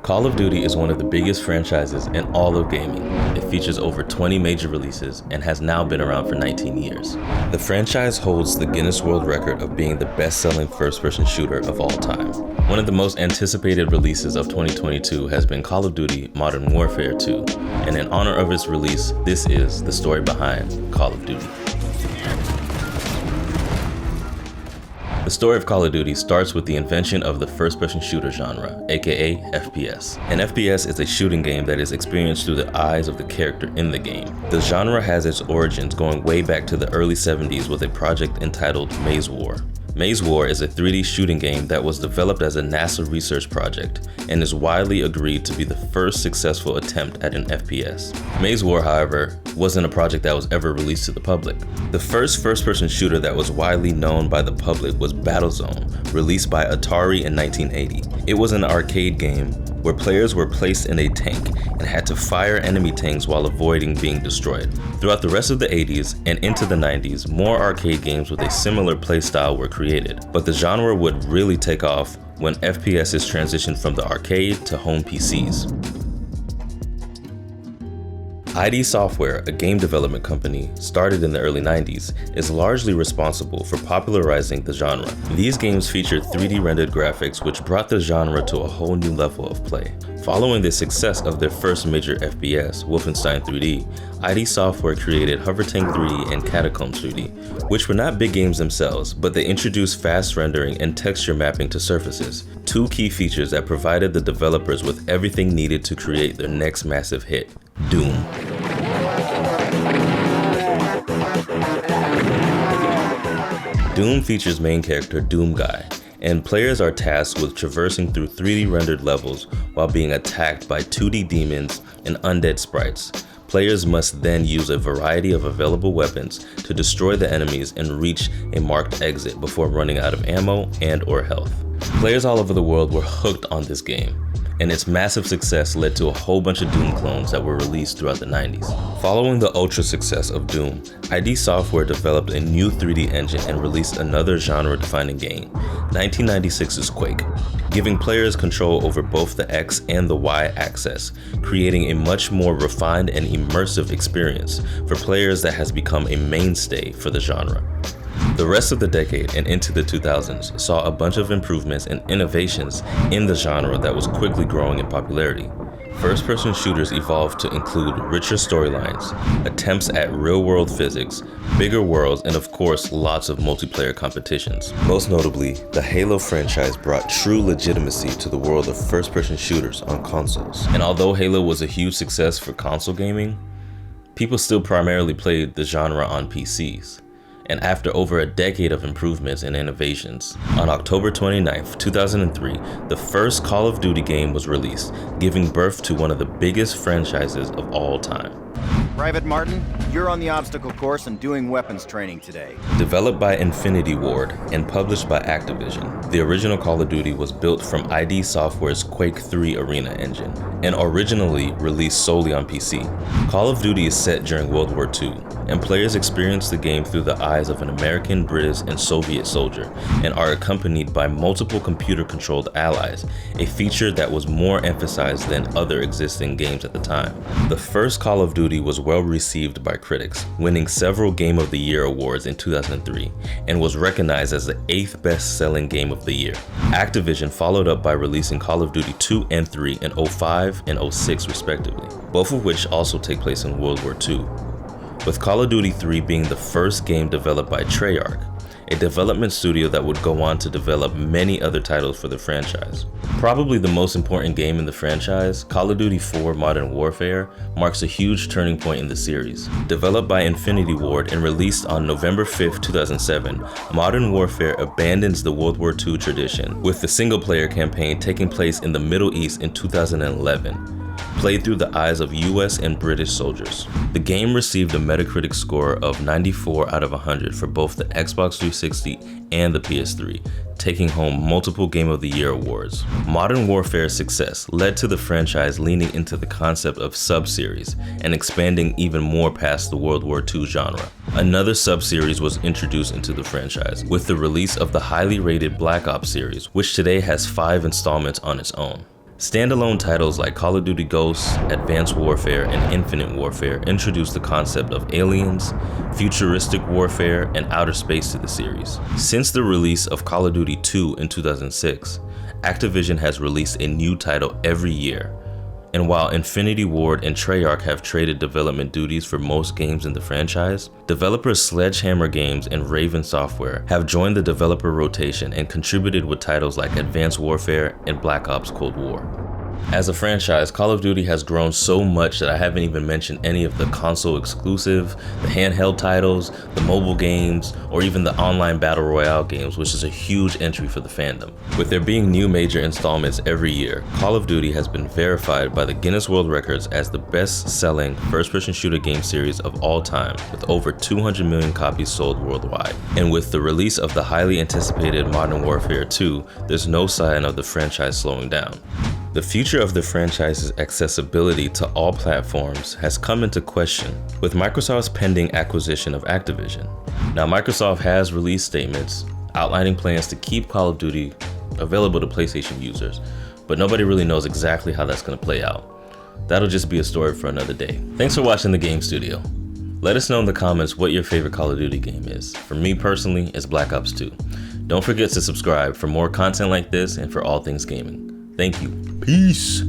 Call of Duty is one of the biggest franchises in all of gaming. It features over 20 major releases and has now been around for 19 years. The franchise holds the Guinness World Record of being the best-selling first-person shooter of all time. One of the most anticipated releases of 2022 has been Call of Duty Modern Warfare 2, and in honor of its release, this is the story behind Call of Duty. The story of Call of Duty starts with the invention of the first-person shooter genre, aka FPS. An FPS is a shooting game that is experienced through the eyes of the character in the game. The genre has its origins going way back to the early 70s with a project entitled Maze War. Maze War is a 3D shooting game that was developed as a NASA research project and is widely agreed to be the first successful attempt at an FPS. Maze War, however, wasn't a project that was ever released to the public. The first-person shooter that was widely known by the public was Battlezone, released by Atari in 1980. It was an arcade game where players were placed in a tank and had to fire enemy tanks while avoiding being destroyed. Throughout the rest of the 80s and into the 90s, more arcade games with a similar playstyle were created, but the genre would really take off when FPSs transitioned from the arcade to home PCs. ID Software, a game development company started in the early 90s, is largely responsible for popularizing the genre. These games featured 3D rendered graphics which brought the genre to a whole new level of play. Following the success of their first major FPS, Wolfenstein 3D, ID Software created Hover Tank 3D and Catacombs 3D, which were not big games themselves, but they introduced fast rendering and texture mapping to surfaces, two key features that provided the developers with everything needed to create their next massive hit, Doom. Doom features main character Doom Guy, and players are tasked with traversing through 3D rendered levels while being attacked by 2D demons and undead sprites. Players must then use a variety of available weapons to destroy the enemies and reach a marked exit before running out of ammo and/or health. Players all over the world were hooked on this game, and its massive success led to a whole bunch of Doom clones that were released throughout the 90s. Following the ultra success of Doom, ID Software developed a new 3D engine and released another genre-defining game, 1996's Quake, giving players control over both the X and the Y axis, creating a much more refined and immersive experience for players that has become a mainstay for the genre. The rest of the decade and into the 2000s saw a bunch of improvements and innovations in the genre that was quickly growing in popularity. First-person shooters evolved to include richer storylines, attempts at real-world physics, bigger worlds, and of course, lots of multiplayer competitions. Most notably, the Halo franchise brought true legitimacy to the world of first-person shooters on consoles. And although Halo was a huge success for console gaming, people still primarily played the genre on PCs. And after over a decade of improvements and innovations, on October 29th, 2003, the first Call of Duty game was released, giving birth to one of the biggest franchises of all time. Private Martin, you're on the obstacle course and doing weapons training today. Developed by Infinity Ward and published by Activision, the original Call of Duty was built from ID Software's Quake 3 Arena engine, and originally released solely on PC. Call of Duty is set during World War II, and players experience the game through the eyes of an American, British, and Soviet soldier, and are accompanied by multiple computer-controlled allies, a feature that was more emphasized than other existing games at the time. The first Call of Duty was well received by critics, winning several Game of the Year awards in 2003, and was recognized as the 8th best-selling game of the year. Activision followed up by releasing Call of Duty 2 and 3 in 2005 and 2006 respectively, both of which also take place in World War II, with Call of Duty 3 being the first game developed by Treyarch, a development studio that would go on to develop many other titles for the franchise. Probably the most important game in the franchise, Call of Duty 4 Modern Warfare marks a huge turning point in the series. Developed by Infinity Ward and released on November 5th, 2007, Modern Warfare abandons the World War II tradition, with the single-player campaign taking place in the Middle East in 2011. Played through the eyes of US and British soldiers. The game received a Metacritic score of 94 out of 100 for both the Xbox 360 and the PS3, taking home multiple Game of the Year awards. Modern Warfare's success led to the franchise leaning into the concept of sub-series and expanding even more past the World War II genre. Another sub-series was introduced into the franchise with the release of the highly rated Black Ops series, which today has 5 installments on its own. Standalone titles like Call of Duty Ghosts, Advanced Warfare, and Infinite Warfare introduced the concept of aliens, futuristic warfare, and outer space to the series. Since the release of Call of Duty 2 in 2006, Activision has released a new title every year. And while Infinity Ward and Treyarch have traded development duties for most games in the franchise, developers Sledgehammer Games and Raven Software have joined the developer rotation and contributed with titles like Advanced Warfare and Black Ops Cold War. As a franchise, Call of Duty has grown so much that I haven't even mentioned any of the console exclusive, the handheld titles, the mobile games, or even the online battle royale games, which is a huge entry for the fandom. With there being new major installments every year, Call of Duty has been verified by the Guinness World Records as the best-selling first-person shooter game series of all time, with over 200 million copies sold worldwide. And with the release of the highly anticipated Modern Warfare 2, there's no sign of the franchise slowing down. The future of the franchise's accessibility to all platforms has come into question with Microsoft's pending acquisition of Activision. Now, Microsoft has released statements outlining plans to keep Call of Duty available to PlayStation users, but nobody really knows exactly how that's going to play out. That'll just be a story for another day. Thanks for watching The Game Studio. Let us know in the comments what your favorite Call of Duty game is. For me personally, it's Black Ops 2. Don't forget to subscribe for more content like this and for all things gaming. Thank you. Peace.